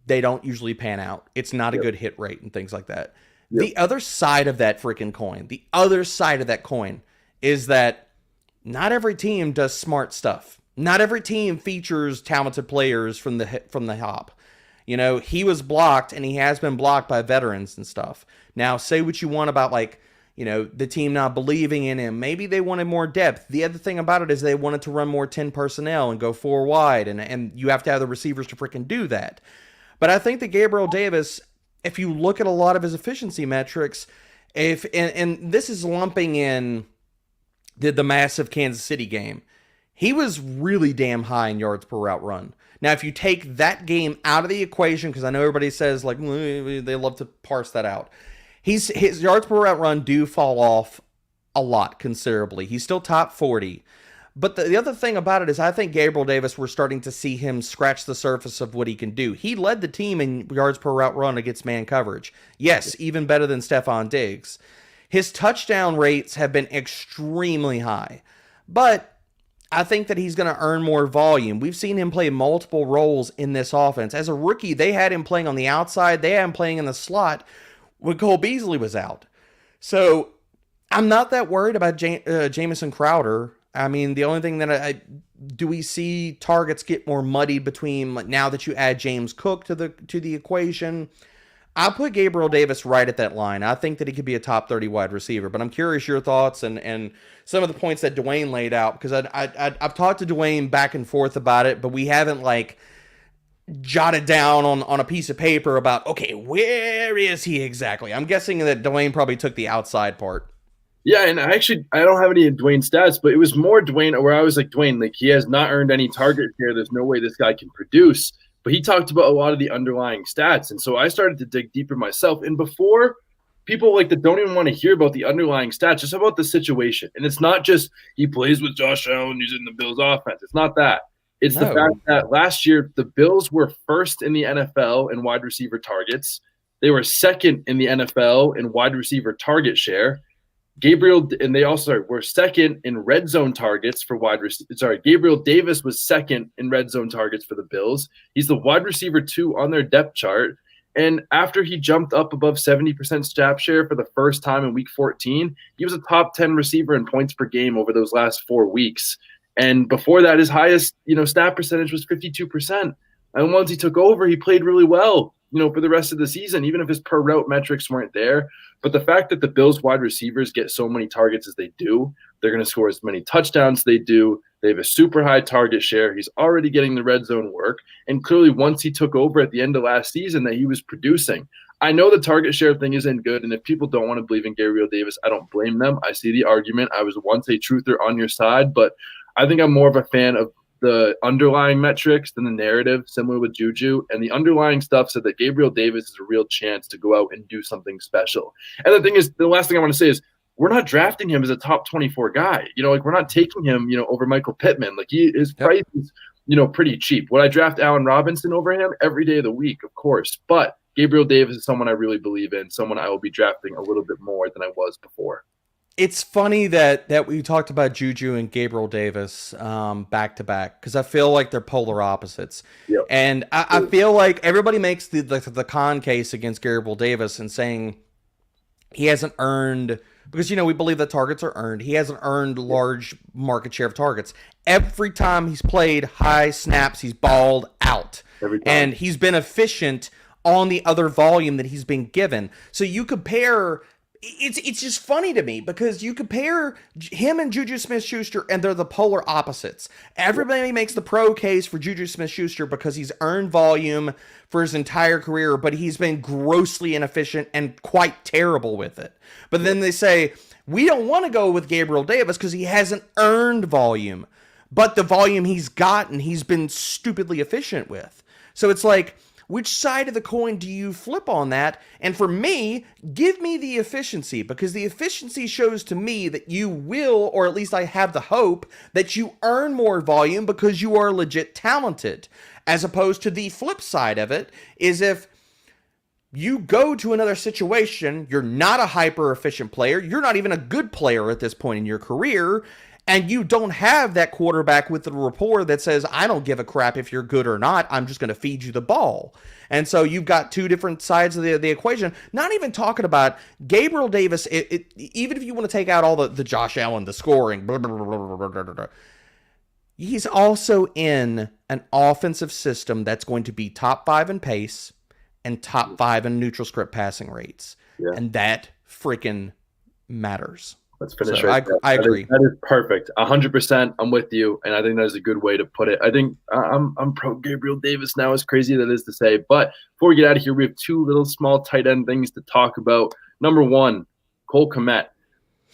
they don't usually pan out. It's not a good hit rate and things like that. The other side of that freaking coin, the other side of that coin is that not every team does smart stuff. Not every team features talented players from the hop. He was blocked, and he has been blocked by veterans and stuff. Now, say what you want about, the team not believing in him. Maybe they wanted more depth. The other thing about it is they wanted to run more 10 personnel and go 4 wide, and you have to have the receivers to freaking do that. But I think that Gabriel Davis, if you look at a lot of his efficiency metrics, and this is lumping in the massive Kansas City game, he was really damn high in yards per route run. Now, if you take that game out of the equation, because I know everybody says, they love to parse that out. His yards per route run do fall off a lot, considerably. He's still top 40. But the other thing about it is I think Gabriel Davis, we're starting to see him scratch the surface of what he can do. He led the team in yards per route run against man coverage. Yes, even better than Stephon Diggs. His touchdown rates have been extremely high. But I think that he's going to earn more volume. We've seen him play multiple roles in this offense. As a rookie, they had him playing on the outside. They had him playing in the slot when Cole Beasley was out. So I'm not that worried about Jamison Crowder. I mean, the only thing that do we see targets get more muddied between now that you add James Cook to the equation? I'll put Gabriel Davis right at that line. I think that he could be a top 30 wide receiver, but I'm curious your thoughts and some of the points that Dwayne laid out, because I've talked to Dwayne back and forth about it, but we haven't jotted down on a piece of paper about, okay, where is he exactly? I'm guessing that Dwayne probably took the outside part. Yeah, and I don't have any of Dwayne's stats, but it was more Dwayne where I was like, Dwayne, he has not earned any target share. There's no way this guy can produce. But he talked about a lot of the underlying stats. And so I started to dig deeper myself. And before, people that don't even want to hear about the underlying stats, just about the situation. And it's not just he plays with Josh Allen, he's in the Bills offense. It's not that. It's the fact that last year the Bills were first in the NFL in wide receiver targets. They were second in the NFL in wide receiver target share. They also were second in red zone targets for wide receiver. Gabriel Davis was second in red zone targets for the Bills. He's the wide receiver 2 on their depth chart. And after he jumped up above 70% snap share for the first time in week 14, he was a top 10 receiver in points per game over those last 4 weeks. And before that, his highest, snap percentage was 52%. And once he took over, he played really well, for the rest of the season, even if his per route metrics weren't there. But the fact that the Bills wide receivers get so many targets as they do, they're going to score as many touchdowns as they do. They have a super high target share. He's already getting the red zone work. And clearly once he took over at the end of last season that he was producing. I know the target share thing isn't good. And if people don't want to believe in Gabriel Davis, I don't blame them. I see the argument. I was once a truther on your side, but I think I'm more of a fan of the underlying metrics than the narrative, similar with Juju. And the underlying stuff said that Gabriel Davis is a real chance to go out and do something special. And the thing is, the last thing I want to say is we're not drafting him as a top 24 guy. We're not taking him, over Michael Pittman. His price is, pretty cheap. Would I draft Allen Robinson over him every day of the week? Of course. But Gabriel Davis is someone I really believe in, someone I will be drafting a little bit more than I was before. It's funny that we talked about Juju and Gabriel Davis back to back, because I feel like they're polar opposites. Yep. And I feel like everybody makes the con case against Gabriel Davis and saying he hasn't earned, because we believe that targets are earned. He hasn't earned large market share of targets. Every time he's played high snaps, he's balled out. Every time. And he's been efficient on the other volume that he's been given. So you compare. It's just funny to me because you compare him and Juju Smith-Schuster and they're the polar opposites. Everybody makes the pro case for Juju Smith-Schuster because he's earned volume for his entire career, but he's been grossly inefficient and quite terrible with it. But then they say, we don't want to go with Gabriel Davis because he hasn't earned volume, but the volume he's gotten, he's been stupidly efficient with. So it's like, which side of the coin do you flip on that? And for me, give me the efficiency, because the efficiency shows to me that you will, or at least I have the hope, that you earn more volume because you are legit talented. As opposed to the flip side of it is if You go to another situation, you're not a hyper efficient player, you're not even a good player at this point in your career, and you don't have that quarterback with the rapport that says, I don't give a crap if you're good or not, I'm just going to feed you the ball. And so you've got two different sides of the equation. Not even talking about Gabriel Davis, even if you want to take out all the Josh Allen, the scoring, blah, blah, blah, blah, blah, he's also in an offensive system that's going to be top 5 in pace and top 5 in neutral script passing rates. Yeah. And that freaking matters. Let's finish right there. I agree. That is perfect. 100%. I'm with you, and I think that is a good way to put it. I think I'm pro Gabriel Davis now, as crazy as that is to say. But before we get out of here, we have two little small tight end things to talk about. Number one, Cole Kmet.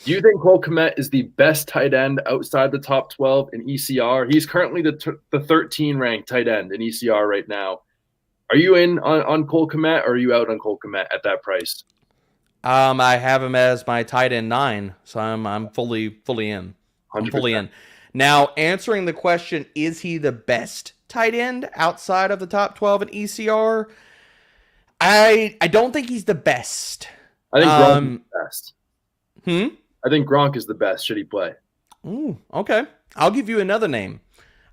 Do you think Cole Kmet is the best tight end outside the top 12 in ECR? He's currently the 13 ranked tight end in ECR right now. Are you in on Cole Kmet, or are you out on Cole Kmet at that price? I have him as my tight end 9, so I'm fully in. I'm 100%. Fully in. Now, answering the question, is he the best tight end outside of the top 12 in ECR? I don't think he's the best. I think Gronk is the best. I think Gronk is the best. Should he play? Ooh, okay. I'll give you another name.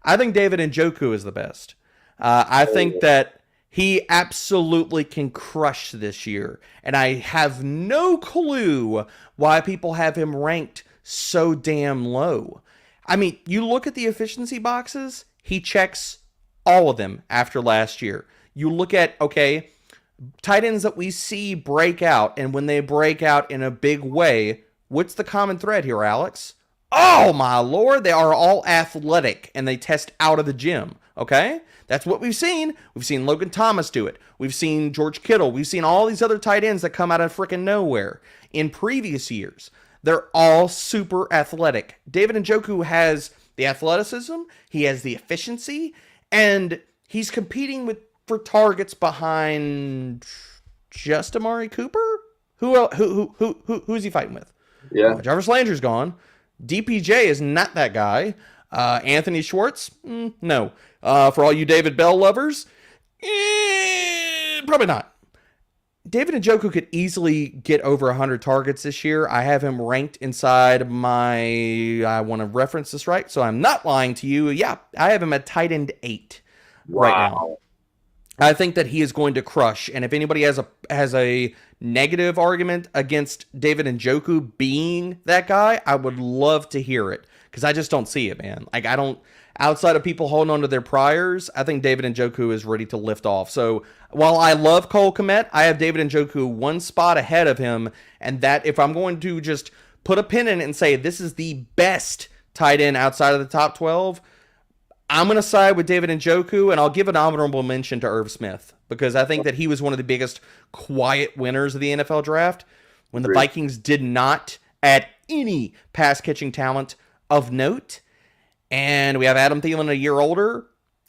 I think David Njoku is the best. I think that he absolutely can crush this year. And I have no clue why people have him ranked so damn low. I mean, you look at the efficiency boxes, he checks all of them after last year. You look at, okay, tight ends that we see break out, and when they break out in a big way, what's the common thread here, Alex? Oh, my Lord, they are all athletic, and they test out of the gym, okay? That's what we've seen. We've seen Logan Thomas do it. We've seen George Kittle. We've seen all these other tight ends that come out of freaking nowhere in previous years. They're all super athletic. David Njoku has the athleticism, he has the efficiency, and he's competing for targets behind just Amari Cooper? Who's he fighting with? Yeah. Jarvis Landry's gone. DPJ is not that guy. Anthony Schwartz? No. For all you David Bell lovers? Probably not. David Njoku could easily get over 100 targets this year. I have him ranked inside my... I want to reference this right, so I'm not lying to you. Yeah, I have him at tight end 8 right now. I think that he is going to crush, and if anybody has a negative argument against David Njoku being that guy, I would love to hear it, because I just don't see it, man. Like, I don't... Outside of people holding on to their priors, I think David Njoku is ready to lift off. So while I love Cole Kmet, I have David Njoku one spot ahead of him, and that if I'm going to just put a pin in it and say this is the best tight end outside of the top 12, I'm going to side with David Njoku, and I'll give an honorable mention to Irv Smith, because I think that he was one of the biggest quiet winners of the NFL draft when the Vikings did not add any pass-catching talent of note. And we have Adam Thielen a year older,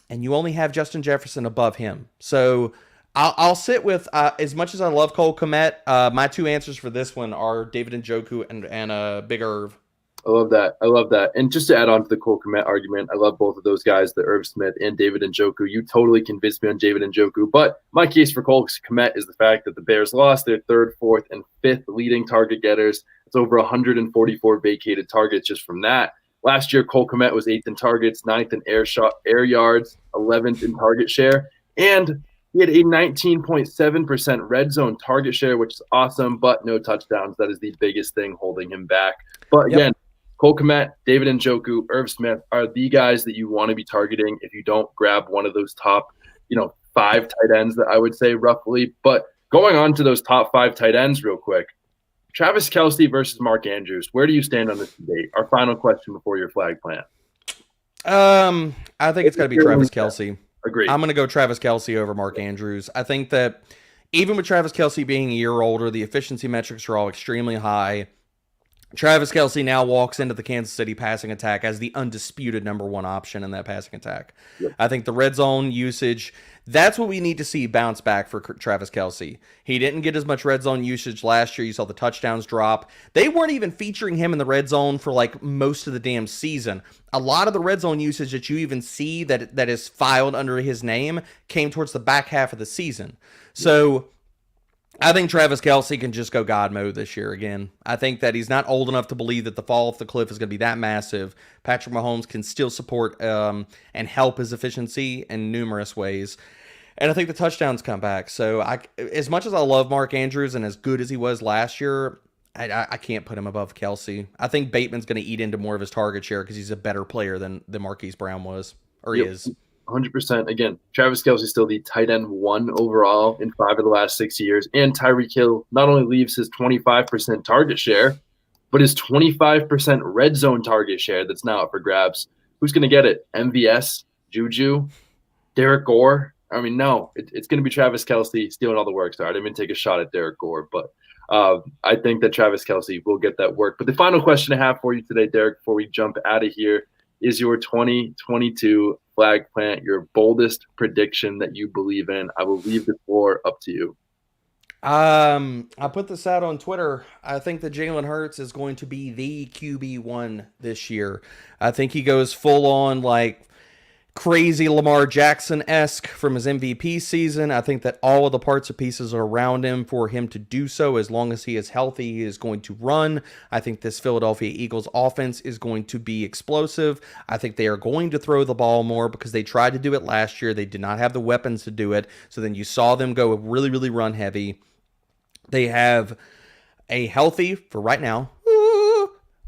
and you only have Justin Jefferson above him. So I'll sit with, as much as I love Cole Kmet, my two answers for this one are David Njoku and Big Irv. I love that. I love that. And just to add on to the Cole Kmet argument, I love both of those guys, the Irv Smith and David Njoku. You totally convinced me on David Njoku. But my case for Cole Kmet is the fact that the Bears lost their 3rd, 4th, and 5th leading target getters. It's over 144 vacated targets just from that. Last year, Cole Kmet was 8th in targets, 9th in air yards, 11th in target share, and he had a 19.7% red zone target share, which is awesome, but no touchdowns. That is the biggest thing holding him back. But again, Cole Kmet, David Njoku, Irv Smith are the guys that you want to be targeting if you don't grab one of those top, 5 tight ends that I would say roughly. But going on to those top 5 tight ends real quick, Travis Kelce versus Mark Andrews. Where do you stand on this debate? Our final question before your flag plant. I think it's got to be Travis Kelce. Agreed. I'm going to go Travis Kelce over Mark Andrews. I think that even with Travis Kelce being a year older, the efficiency metrics are all extremely high. Travis Kelce now walks into the Kansas City passing attack as the undisputed number 1 option in that passing attack. Yep. I think the red zone usage, that's what we need to see bounce back for Travis Kelce. He didn't get as much red zone usage last year. You saw the touchdowns drop. They weren't even featuring him in the red zone for like most of the damn season. A lot of the red zone usage that you even see that is filed under his name came towards the back half of the season. So I think Travis Kelce can just go God mode this year again. I think that he's not old enough to believe that the fall off the cliff is going to be that massive. Patrick Mahomes can still support and help his efficiency in numerous ways. And I think the touchdowns come back. So as much as I love Mark Andrews and as good as he was last year, I can't put him above Kelce. I think Bateman's going to eat into more of his target share because he's a better player than Marquise Brown was, or he is. 100%. Again, Travis Kelce still the tight end 1 overall in 5 of the last 6 years. And Tyreek Hill not only leaves his 25% target share, but his 25% red zone target share that's now up for grabs. Who's going to get it? MVS, Juju, Derek Gore? I mean, no, it's going to be Travis Kelce stealing all the work. Sorry, I didn't even take a shot at Derek Gore, but I think that Travis Kelce will get that work. But the final question I have for you today, Derek, before we jump out of here, is your 2022 flag plant, your boldest prediction that you believe in? I will leave the floor up to you. I put this out on Twitter. I think that Jalen Hurts is going to be the QB1 this year. I think he goes full on like crazy Lamar Jackson-esque from his MVP season. I think that all of the parts and pieces are around him for him to do so. As long as he is healthy, he is going to run. I think this Philadelphia Eagles offense is going to be explosive. I think they are going to throw the ball more because they tried to do it last year. They did not have the weapons to do it. So then you saw them go really, really run heavy. They have a healthy, for right now,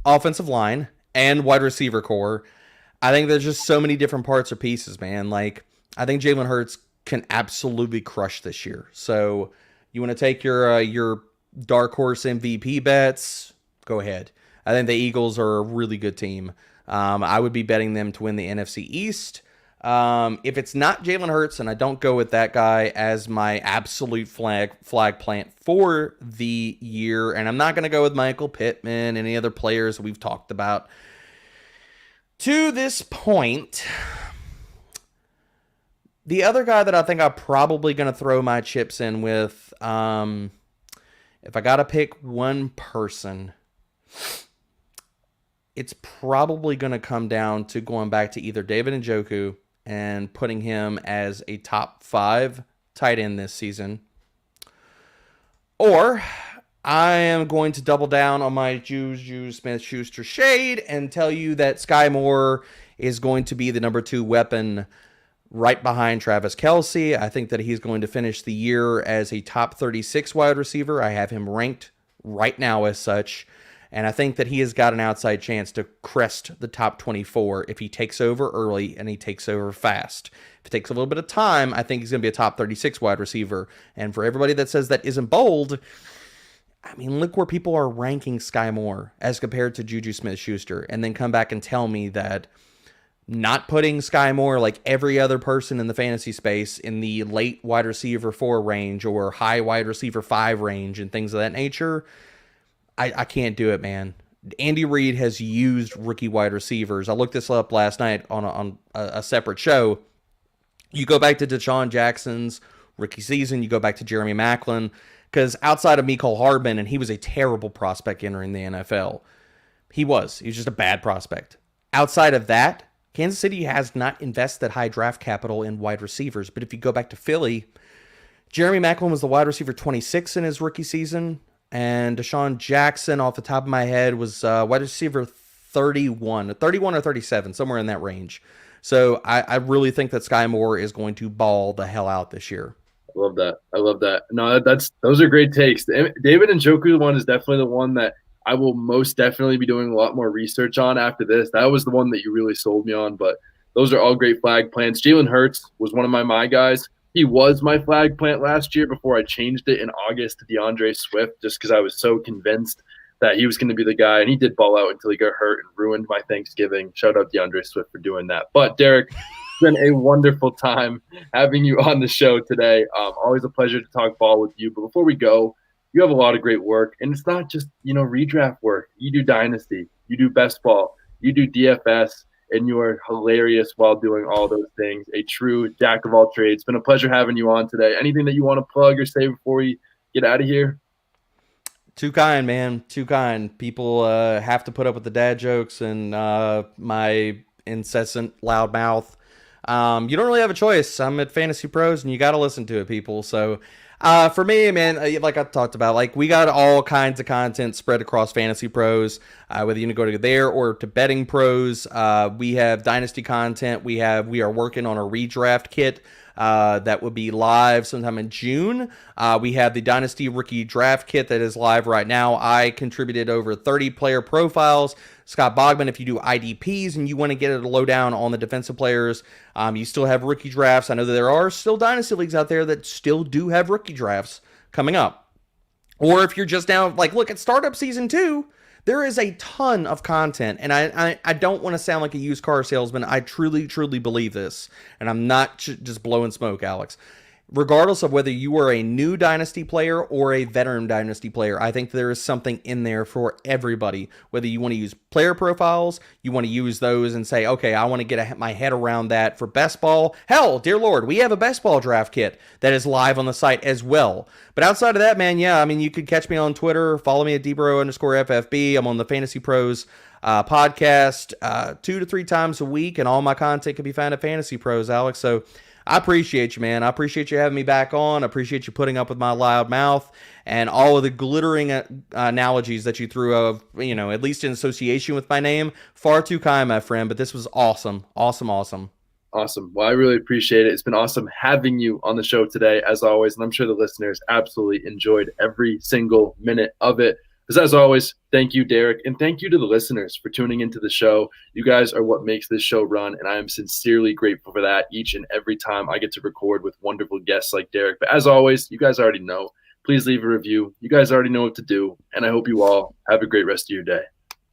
offensive line and wide receiver core. I think there's just so many different parts or pieces, man. Like, I think Jalen Hurts can absolutely crush this year. So, you want to take your dark horse MVP bets? Go ahead. I think the Eagles are a really good team. I would be betting them to win the NFC East. If it's not Jalen Hurts, and I don't go with that guy as my absolute flag plant for the year, and I'm not going to go with Michael Pittman, any other players we've talked about to this point, the other guy that I think I'm probably going to throw my chips in with, if I got to pick one person, it's probably going to come down to going back to either David Njoku and putting him as a top 5 tight end this season, or I am going to double down on my Juju Smith-Schuster shade and tell you that Sky Moore is going to be the number 2 weapon right behind Travis Kelce. I think that he's going to finish the year as a top 36 wide receiver. I have him ranked right now as such. And I think that he has got an outside chance to crest the top 24 if he takes over early and he takes over fast. If it takes a little bit of time, I think he's going to be a top 36 wide receiver. And for everybody that says that isn't bold, I mean, look where people are ranking Sky Moore as compared to Juju Smith-Schuster, and then come back and tell me that not putting Sky Moore like every other person in the fantasy space in the late wide receiver 4 range or high wide receiver 5 range and things of that nature, I can't do it, man. Andy Reid has used rookie wide receivers. I looked this up last night on a separate show. You go back to Deshaun Jackson's rookie season, you go back to Jeremy Maclin, because outside of Mecole Hardman, and he was a terrible prospect entering the NFL. He was just a bad prospect. Outside of that, Kansas City has not invested high draft capital in wide receivers. But if you go back to Philly, Jeremy Maclin was the wide receiver 26 in his rookie season. And Deshaun Jackson, off the top of my head, was wide receiver 31 or 37, somewhere in that range. So I really think that Sky Moore is going to ball the hell out this year. I love that. I love that. No, those are great takes. David Njoku one is definitely the one that I will most definitely be doing a lot more research on after this. That was the one that you really sold me on, but those are all great flag plants. Jalen Hurts was one of my guys. He was my flag plant last year before I changed it in August to DeAndre Swift, just because I was so convinced that he was going to be the guy, and he did ball out until he got hurt and ruined my Thanksgiving. Shout out DeAndre Swift for doing that. But Derek, it's been a wonderful time having you on the show today. Always a pleasure to talk ball with you. But before we go, you have a lot of great work, and it's not just redraft work. You do Dynasty, you do Best Ball, you do DFS, and you are hilarious while doing all those things. A true jack of all trades. It's been a pleasure having you on today. Anything that you want to plug or say before we get out of here? Too kind, man. Too kind. People have to put up with the dad jokes and my incessant loud mouth. You don't really have a choice. I'm at FantasyPros, and you got to listen to it, people. So For me, man, like I talked about, like we got all kinds of content spread across Fantasy Pros. Whether you go to there or to Betting Pros, we have Dynasty content. We are working on a redraft kit that will be live sometime in June. We have the Dynasty Rookie Draft Kit that is live right now. I contributed over 30 player profiles. Scott Bogman, if you do IDPs and you want to get a lowdown on the defensive players, you still have rookie drafts. I know that there are still Dynasty leagues out there that still do have rookie drafts coming up. Or if you're just now, like, look at Startup Season 2, there is a ton of content, and I don't want to sound like a used car salesman. I truly, truly believe this, and I'm not just blowing smoke, Alex. Regardless of whether you are a new Dynasty player or a veteran Dynasty player, I think there is something in there for everybody. Whether you want to use player profiles, you want to use those and say, okay, I want to get my head around that for best ball. Hell, dear Lord, we have a best ball draft kit that is live on the site as well. But outside of that, man, yeah, I mean, you could catch me on Twitter. Follow me at dbro_FFB. I'm on the Fantasy Pros podcast 2 to 3 times a week, and all my content can be found at Fantasy Pros, Alex. So I appreciate you, man. I appreciate you having me back on. I appreciate you putting up with my loud mouth and all of the glittering analogies that you threw of, at least in association with my name. Far too kind, my friend, but this was awesome. Awesome, awesome. Awesome. Well, I really appreciate it. It's been awesome having you on the show today, as always, and I'm sure the listeners absolutely enjoyed every single minute of it. As always, thank you, Derek, and thank you to the listeners for tuning into the show. You guys are what makes this show run, and I am sincerely grateful for that each and every time I get to record with wonderful guests like Derek. But as always, you guys already know, please leave a review. You guys already know what to do, and I hope you all have a great rest of your day.